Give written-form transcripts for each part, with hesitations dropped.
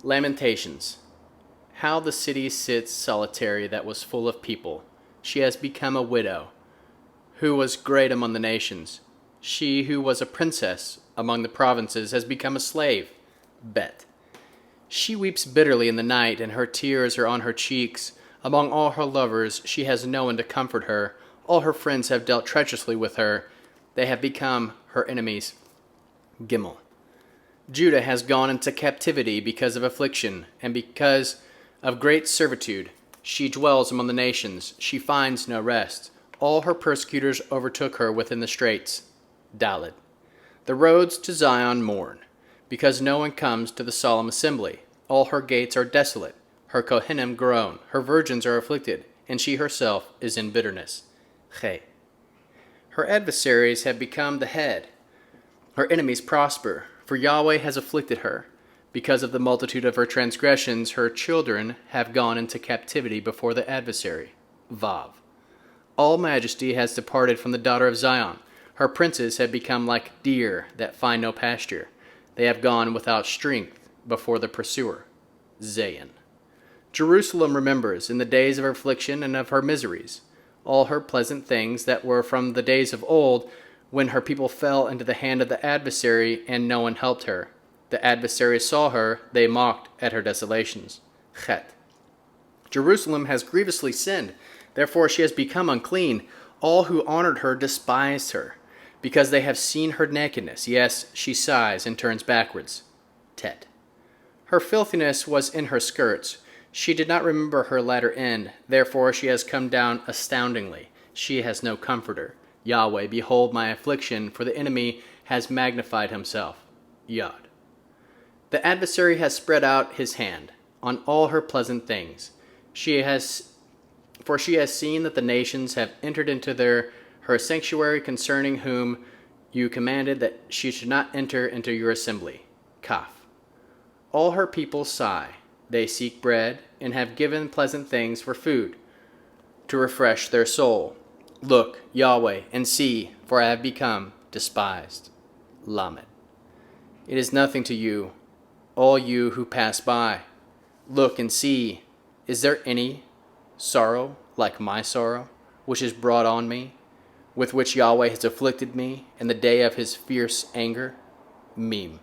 Lamentations. How the city sits solitary that was full of people. She has become a widow, who was great among the nations. She who was a princess among the provinces has become a slave. Bet. She weeps bitterly in the night, and her tears are on her cheeks. Among all her lovers, she has no one to comfort her. All her friends have dealt treacherously with her. They have become her enemies. Gimel. Judah has gone into captivity because of affliction, and because of great servitude. She dwells among the nations. She finds no rest. All her persecutors overtook her within the straits. Dalet. The roads to Zion mourn, because no one comes to the solemn assembly. All her gates are desolate. Her Kohanim groan. Her virgins are afflicted, and she herself is in bitterness. Che. Her adversaries have become the head. Her enemies prosper, for Yahweh has afflicted her. Because of the multitude of her transgressions, her children have gone into captivity before the adversary. Vav. All majesty has departed from the daughter of Zion. Her princes have become like deer that find no pasture. They have gone without strength before the pursuer. Zayin. Jerusalem remembers in the days of her affliction and of her miseries all her pleasant things that were from the days of old, when her people fell into the hand of the adversary and no one helped her. The adversary saw her, they mocked at her desolations. Chet. Jerusalem has grievously sinned, therefore she has become unclean. All who honored her despised her, because they have seen her nakedness. Yes, she sighs and turns backwards. Tet. Her filthiness was in her skirts. She did not remember her latter end, therefore she has come down astoundingly. She has no comforter. Yahweh, behold my affliction, for the enemy has magnified himself. Yod. The adversary has spread out his hand on all her pleasant things. She has seen that the nations have entered into her sanctuary, concerning whom you commanded that she should not enter into your assembly. Kaf. All her people sigh. They seek bread, and have given pleasant things for food, to refresh their soul. Look, Yahweh, and see, for I have become despised. Lamed. It is nothing to you, all you who pass by. Look and see, is there any sorrow like my sorrow, which is brought on me, with which Yahweh has afflicted me in the day of his fierce anger? Mem.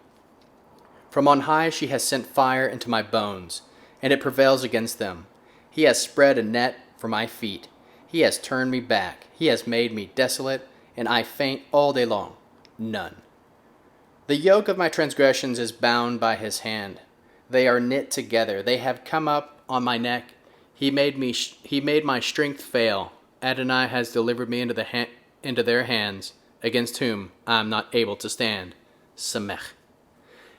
From on high she has sent fire into my bones, and it prevails against them. He has spread a net for my feet. He has turned me back. He has made me desolate, and I faint all day long. None. The yoke of my transgressions is bound by his hand. They are knit together. They have come up on my neck. He made my strength fail. Adonai has delivered me into their hands, against whom I am not able to stand. Samech.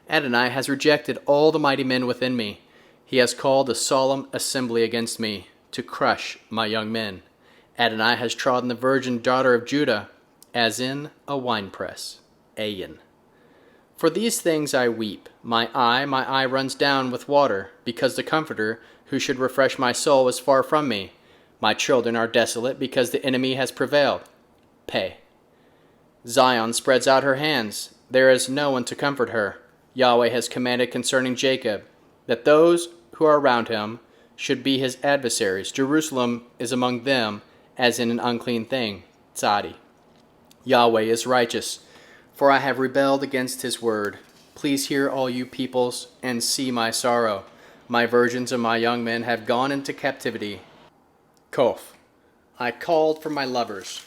Adonai has rejected all the mighty men within me. He has called a solemn assembly against me, to crush my young men. Adonai has trodden the virgin daughter of Judah, as in a winepress. Ayin. For these things I weep. My eye runs down with water, because the Comforter, who should refresh my soul, is far from me. My children are desolate, because the enemy has prevailed. Peh. Zion spreads out her hands. There is no one to comfort her. Yahweh has commanded concerning Jacob, that those who are around him should be his adversaries. Jerusalem is among them, as in an unclean thing. Tzadi. Yahweh is righteous, for I have rebelled against his word. Please hear, all you peoples, and see my sorrow. My virgins and my young men have gone into captivity. Kof. I called for my lovers,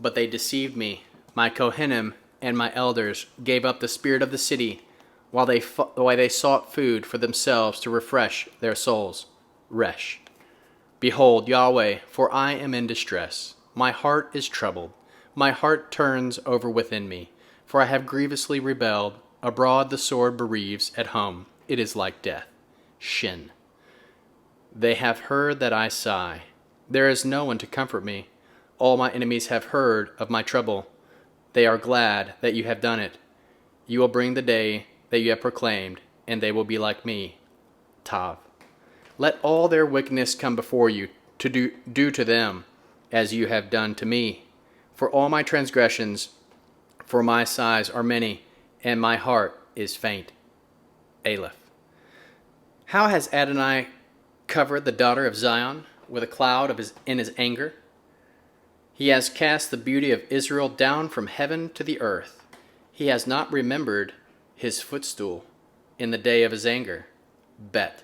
but they deceived me. My Kohanim and my elders gave up the spirit of the city, while they sought food for themselves to refresh their souls. Resh. Behold, Yahweh, for I am in distress. My heart is troubled. My heart turns over within me, for I have grievously rebelled. Abroad the sword bereaves, at home it is like death. Shin. They have heard that I sigh. There is no one to comfort me. All my enemies have heard of my trouble. They are glad that you have done it. You will bring the day that you have proclaimed, and they will be like me. Tav. Let all their wickedness come before you, to do to them as you have done to me. For all my transgressions, for my sighs are many, and my heart is faint. Aleph. How has Adonai covered the daughter of Zion with a cloud in his anger? He has cast the beauty of Israel down from heaven to the earth. He has not remembered his footstool in the day of his anger. Bet.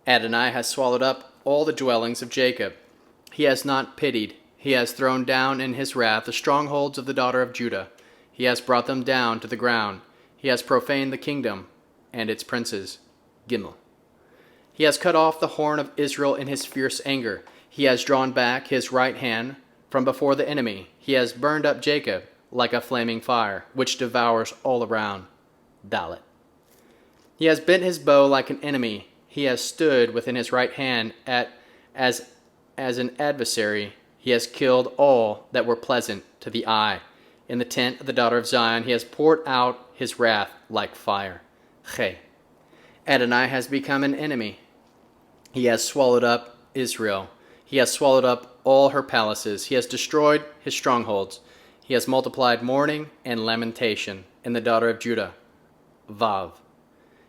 Adonai has swallowed up all the dwellings of Jacob. He has not pitied. He has thrown down in his wrath the strongholds of the daughter of Judah. He has brought them down to the ground. He has profaned the kingdom and its princes. Gimel. He has cut off the horn of Israel in his fierce anger. He has drawn back his right hand from before the enemy. He has burned up Jacob like a flaming fire, which devours all around. Dalet. He has bent his bow like an enemy. He has stood within his right hand as an adversary. He has killed all that were pleasant to the eye. In the tent of the daughter of Zion, he has poured out his wrath like fire. Che. Adonai has become an enemy. He has swallowed up Israel. He has swallowed up all her palaces. He has destroyed his strongholds. He has multiplied mourning and lamentation in the daughter of Judah. Vav.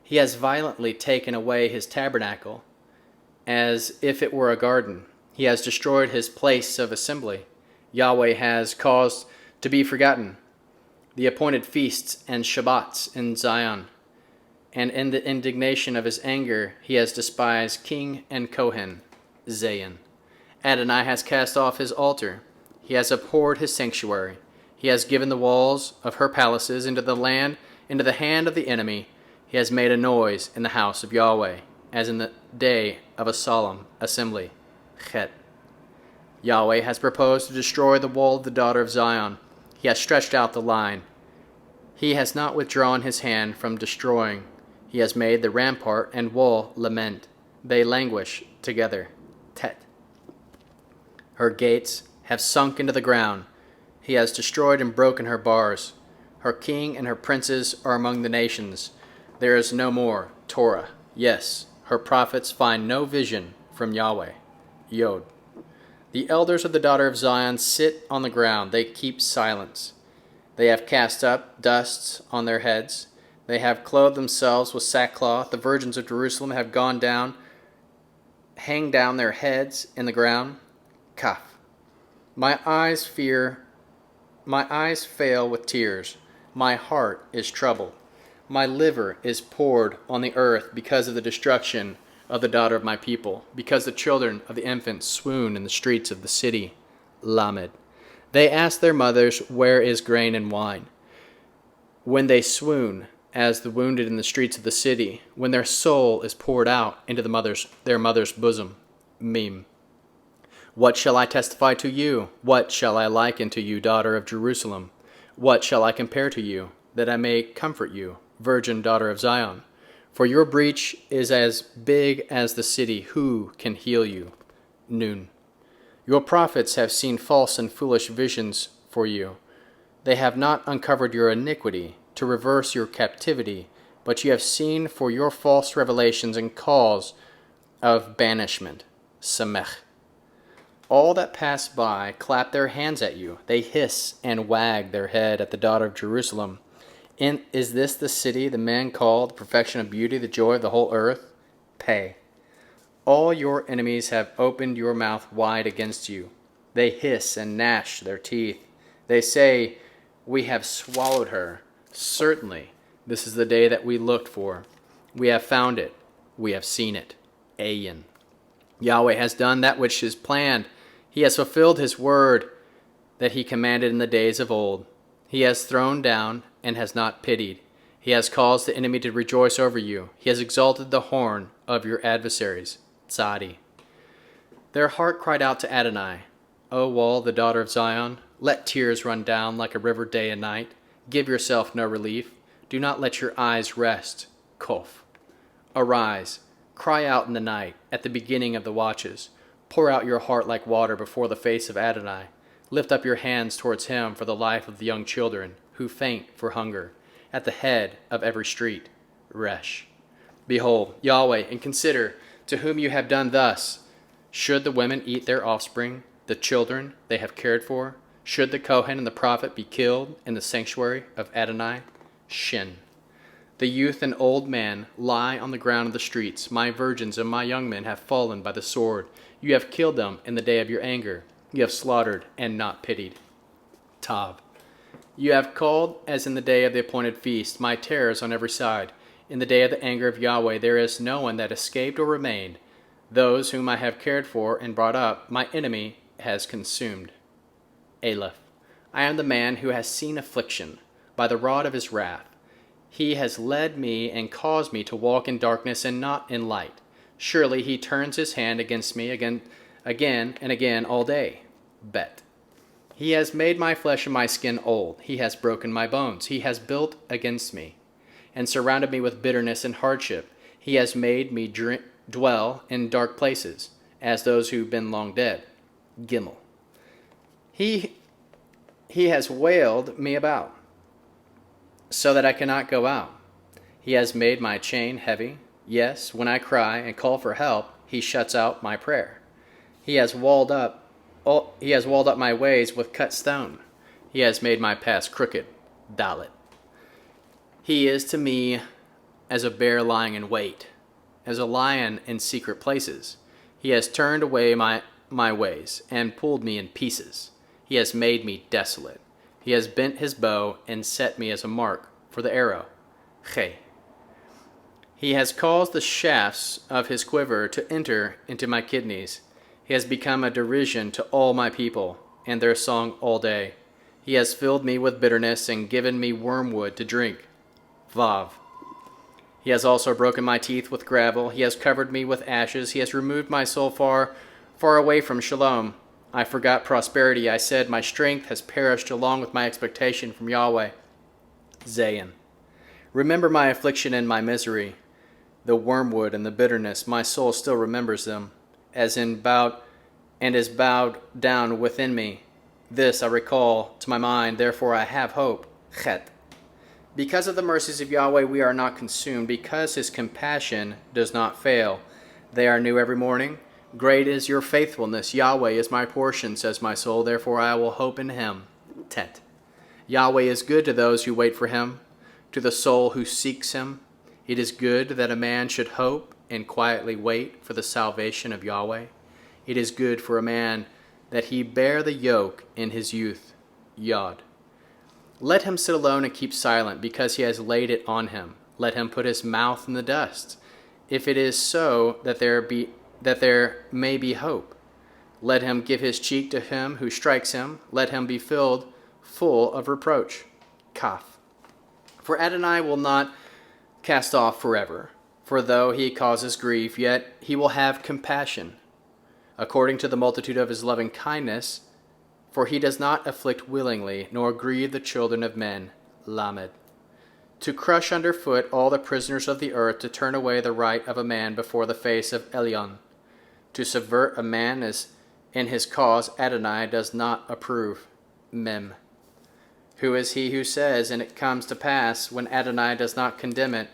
He has violently taken away his tabernacle, as if it were a garden. He has destroyed his place of assembly. Yahweh has caused to be forgotten the appointed feasts and Shabbats in Zion. And in the indignation of his anger, he has despised king and Kohen, Zayin. Adonai has cast off his altar. He has abhorred his sanctuary. He has given the walls of her palaces into the hand of the enemy. He has made a noise in the house of Yahweh, as in the day of a solemn assembly. Chet. Yahweh has proposed to destroy the wall of the daughter of Zion. He has stretched out the line. He has not withdrawn his hand from destroying. He has made the rampart and wall lament. They languish together. Tet. Her gates have sunk into the ground. He has destroyed and broken her bars. Her king and her princes are among the nations. There is no more Torah. Yes, her prophets find no vision from Yahweh. Yod. The elders of the daughter of Zion sit on the ground. They keep silence. They have cast up dusts on their heads. They have clothed themselves with sackcloth. The virgins of Jerusalem have gone down, hang down their heads in the ground. Kaf. My eyes fail with tears. My heart is troubled. My liver is poured on the earth because of the destruction of the daughter of my people, because the children of the infants swoon in the streets of the city. Lamed. They ask their mothers, where is grain and wine? When they swoon, as the wounded in the streets of the city, when their soul is poured out into their mother's bosom. Mim. What shall I testify to you? What shall I liken to you, daughter of Jerusalem? What shall I compare to you, that I may comfort you, virgin daughter of Zion? For your breach is as big as the city. Who can heal you? Nun. Your prophets have seen false and foolish visions for you. They have not uncovered your iniquity to reverse your captivity, but you have seen for your false revelations and cause of banishment. Samech. All that pass by clap their hands at you. They hiss and wag their head at the daughter of Jerusalem. Is this the city the men call the perfection of beauty, the joy of the whole earth? Pay. All your enemies have opened your mouth wide against you. They hiss and gnash their teeth. They say, we have swallowed her. Certainly, this is the day that we looked for. We have found it. We have seen it. Ayin. Yahweh has done that which is planned. He has fulfilled his word that he commanded in the days of old. He has thrown down and has not pitied. He has caused the enemy to rejoice over you. He has exalted the horn of your adversaries. Tzadi. Their heart cried out to Adonai, O wall, the daughter of Zion, let tears run down like a river day and night. Give yourself no relief. Do not let your eyes rest. Kof. Arise, cry out in the night, at the beginning of the watches. Pour out your heart like water before the face of Adonai. Lift up your hands towards him for the life of the young children who faint for hunger, at the head of every street. Resh. Behold, Yahweh, and consider to whom you have done thus. Should the women eat their offspring, the children they have cared for? Should the Kohen and the prophet be killed in the sanctuary of Adonai? Shin. The youth and old man lie on the ground of the streets. My virgins and my young men have fallen by the sword. You have killed them in the day of your anger. You have slaughtered and not pitied. Tav. You have called as in the day of the appointed feast, my terrors on every side. In the day of the anger of Yahweh there is no one that escaped or remained. Those whom I have cared for and brought up, my enemy has consumed. Aleph. I am the man who has seen affliction by the rod of his wrath. He has led me and caused me to walk in darkness and not in light. Surely he turns his hand against me again and again all day. Bet. He has made my flesh and my skin old. He has broken my bones. He has built against me and surrounded me with bitterness and hardship. He has made me dwell in dark places, as those who've been long dead. Gimel. He has wailed me about, so that I cannot go out. He has made my chain heavy. Yes, when I cry and call for help, he shuts out my prayer. He has walled up my ways with cut stone. He has made my paths crooked. Dalet. He is to me as a bear lying in wait, as a lion in secret places. He has turned away my ways and pulled me in pieces. He has made me desolate. He has bent his bow and set me as a mark for the arrow. Che. He has caused the shafts of his quiver to enter into my kidneys. He has become a derision to all my people, and their song all day. He has filled me with bitterness and given me wormwood to drink. Vav. He has also broken my teeth with gravel. He has covered me with ashes. He has removed my soul far, far away from shalom. I forgot prosperity. I said, my strength has perished along with my expectation from Yahweh. Zayin. Remember my affliction and my misery, the wormwood and the bitterness. My soul still remembers them, as in bowed and is bowed down within me. This I recall to my mind, therefore I have hope. Chet. Because of the mercies of Yahweh we are not consumed, because his compassion does not fail. They are new every morning. Great is your faithfulness. Yahweh is my portion, says my soul, therefore I will hope in him. Tet. Yahweh is good to those who wait for him, to the soul who seeks him. It is good that a man should hope and quietly wait for the salvation of Yahweh. It is good for a man that he bear the yoke in his youth. Yod. Let him sit alone and keep silent, because he has laid it on him. Let him put his mouth in the dust, if it is so that there may be hope. Let him give his cheek to him who strikes him. Let him be filled full of reproach. Kaf. For Adonai will not cast off forever, for though he causes grief, yet he will have compassion, according to the multitude of his loving kindness, for he does not afflict willingly, nor grieve the children of men. Lamed. To crush underfoot all the prisoners of the earth, to turn away the right of a man before the face of Elyon. To subvert a man is in his cause, Adonai does not approve. Mem. Who is he who says, and it comes to pass, when Adonai does not condemn it?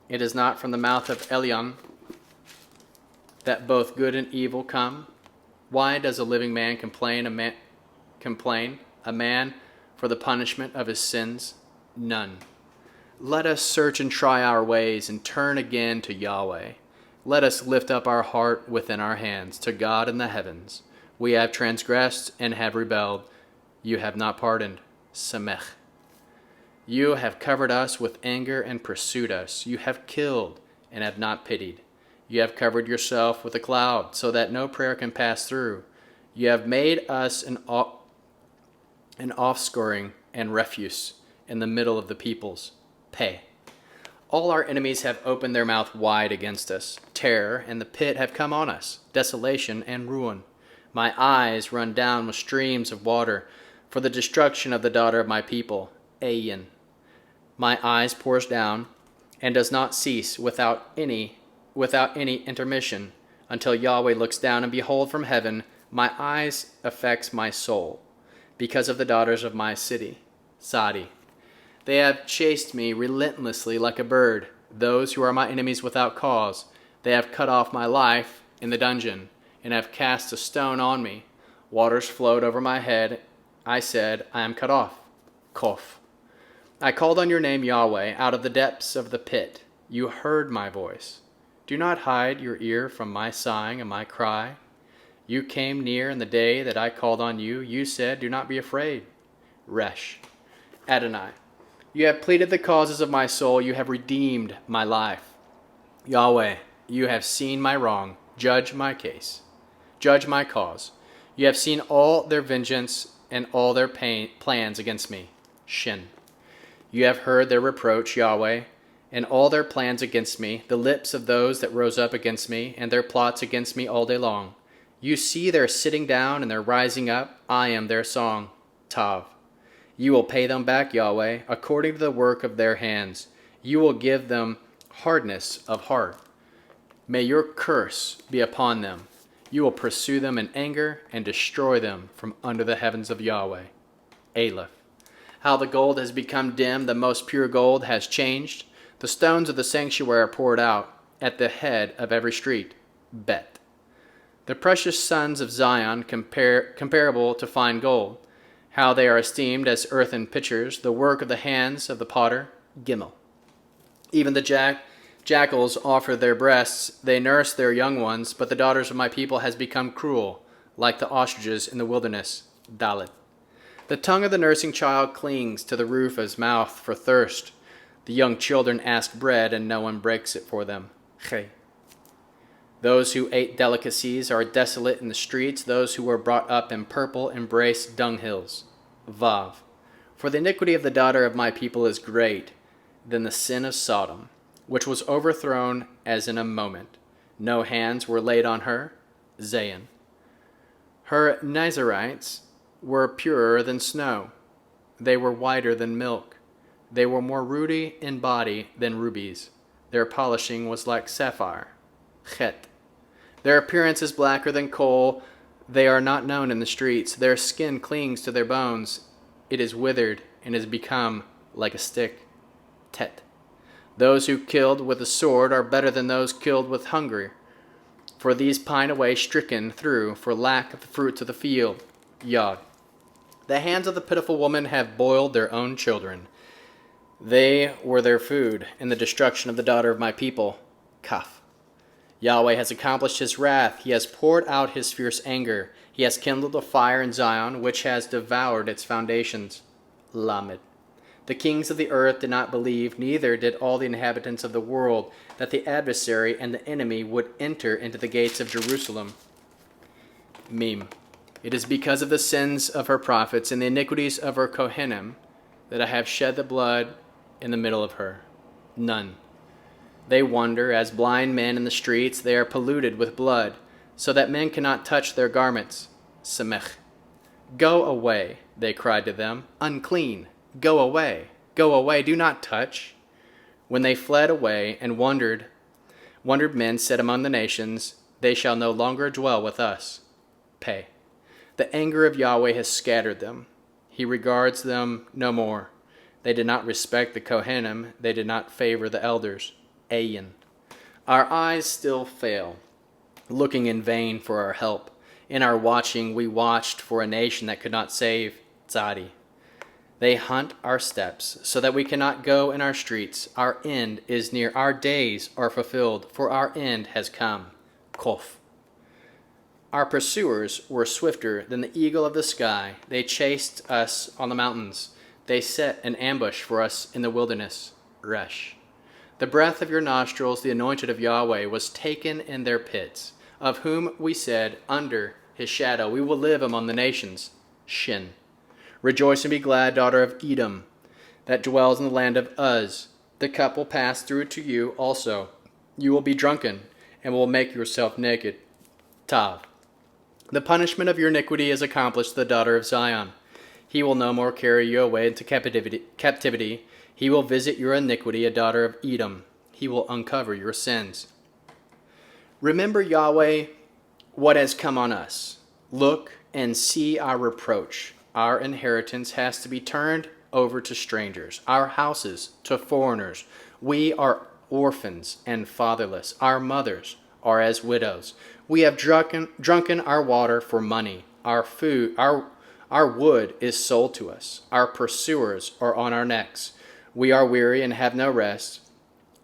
It is not from the mouth of Elyon that both good and evil come. Why does a living man complain, a man for the punishment of his sins? None. Let us search and try our ways and turn again to Yahweh. Let us lift up our heart within our hands to God in the heavens. We have transgressed and have rebelled. You have not pardoned. Samech. You have covered us with anger and pursued us. You have killed and have not pitied. You have covered yourself with a cloud, so that no prayer can pass through. You have made us an offscouring and refuse in the middle of the peoples. Pay. All our enemies have opened their mouth wide against us. Terror and the pit have come on us, desolation and ruin. My eyes run down with streams of water for the destruction of the daughter of my people, Ayin. My eyes pours down and does not cease without any intermission, until Yahweh looks down, and behold, from heaven my eyes affects my soul, because of the daughters of my city, Sadi. They have chased me relentlessly like a bird, those who are my enemies without cause. They have cut off my life in the dungeon, and have cast a stone on me. Waters flowed over my head. I said, I am cut off. Kof. I called on your name, Yahweh, out of the depths of the pit. You heard my voice. Do not hide your ear from my sighing and my cry. You came near in the day that I called on you. You said, do not be afraid. Resh. Adonai. You have pleaded the causes of my soul. You have redeemed my life. Yahweh, you have seen my wrong. Judge my case. Judge my cause. You have seen all their vengeance and all their plans against me. Shin. You have heard their reproach, Yahweh, and all their plans against me, the lips of those that rose up against me, and their plots against me all day long. You see their sitting down and their rising up. I am their song. Tav. You will pay them back, Yahweh, according to the work of their hands. You will give them hardness of heart. May your curse be upon them. You will pursue them in anger and destroy them from under the heavens of Yahweh. Aleph. How the gold has become dim, the most pure gold has changed. The stones of the sanctuary are poured out at the head of every street. Bet. The precious sons of Zion, comparable to fine gold. How they are esteemed as earthen pitchers, the work of the hands of the potter. Gimel. Even the jackals offer their breasts, they nurse their young ones, but the daughters of my people has become cruel, like the ostriches in the wilderness. Dalet. The tongue of the nursing child clings to the roof of his mouth for thirst. The young children ask bread, and no one breaks it for them. Chay. Those who ate delicacies are desolate in the streets. Those who were brought up in purple embrace dunghills. Vav. For the iniquity of the daughter of my people is great than the sin of Sodom, which was overthrown as in a moment. No hands were laid on her. Zayin. Her Nazarites were purer than snow. They were whiter than milk. They were more ruddy in body than rubies. Their polishing was like sapphire. Chet. Their appearance is blacker than coal. They are not known in the streets. Their skin clings to their bones. It is withered and has become like a stick. Tet. Those who killed with the sword are better than those killed with hunger, for these pine away stricken through for lack of the fruits of the field. Yod. The hands of the pitiful woman have boiled their own children. They were their food in the destruction of the daughter of my people. Kaf. Yahweh has accomplished his wrath. He has poured out his fierce anger. He has kindled a fire in Zion, which has devoured its foundations. Lamed. The kings of the earth did not believe, neither did all the inhabitants of the world, that the adversary and the enemy would enter into the gates of Jerusalem. Mim. It is because of the sins of her prophets and the iniquities of her Kohanim that I have shed the blood in the middle of her. None. They wander as blind men in the streets. They are polluted with blood, so that men cannot touch their garments. Semech. Go away, they cried to them. Unclean. Go away. Go away. Do not touch. When they fled away and wandered men said among the nations, they shall no longer dwell with us. Pay. The anger of Yahweh has scattered them. He regards them no more. They did not respect the Kohanim. They did not favor the elders. Ayin. Our eyes still fail, looking in vain for our help. In our watching, we watched for a nation that could not save. Tzadi. They hunt our steps, so that we cannot go in our streets. Our end is near. Our days are fulfilled, for our end has come. Kof. Our pursuers were swifter than the eagle of the sky. They chased us on the mountains. They set an ambush for us in the wilderness. Resh. The breath of your nostrils, the anointed of Yahweh, was taken in their pits, of whom we said, under his shadow we will live among the nations. Shin. Rejoice and be glad, daughter of Edom, that dwells in the land of Uz. The cup will pass through to you also. You will be drunken, and will make yourself naked. Tav. The punishment of your iniquity is accomplished, the daughter of Zion. He will no more carry you away into captivity. He will visit your iniquity, a daughter of Edom. He will uncover your sins. Remember, Yahweh, what has come on us. Look and see our reproach. Our inheritance has to be turned over to strangers, our houses to foreigners. We are orphans and fatherless. Our mothers are as widows. We have drunken our water for money. Our food, our wood is sold to us. Our pursuers are on our necks. We are weary and have no rest.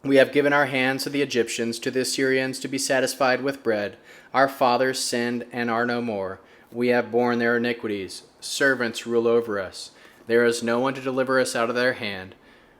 We have given our hands to the Egyptians, to the Assyrians to be satisfied with bread. Our fathers sinned and are no more. We have borne their iniquities. Servants rule over us. There is no one to deliver us out of their hand.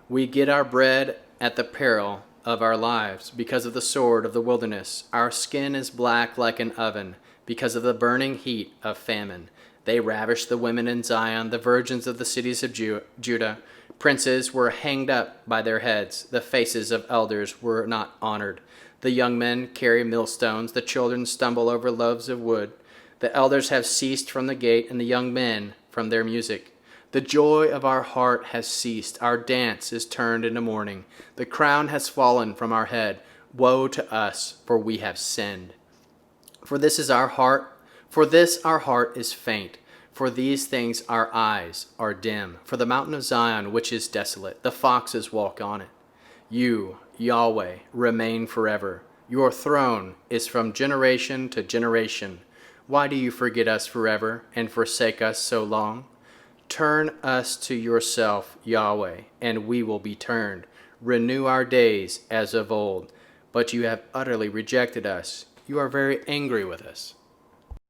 We get our bread at the peril of our lives, because of the sword of the wilderness. Our skin is black like an oven, because of the burning heat of famine. They ravished the women in Zion, the virgins of the cities of Judah. Princes were hanged up by their heads. The faces of elders were not honored. The young men carry millstones. The children stumble over loaves of wood. The elders have ceased from the gate, and the young men from their music. The joy of our heart has ceased. Our dance is turned into mourning. The crown has fallen from our head. Woe to us, for we have sinned. For this our heart is faint. For these things our eyes are dim. For the mountain of Zion, which is desolate, the foxes walk on it. You, Yahweh, remain forever. Your throne is from generation to generation. Why do you forget us forever and forsake us so long? Turn us to yourself, Yahweh, and we will be turned. Renew our days as of old. But you have utterly rejected us. You are very angry with us.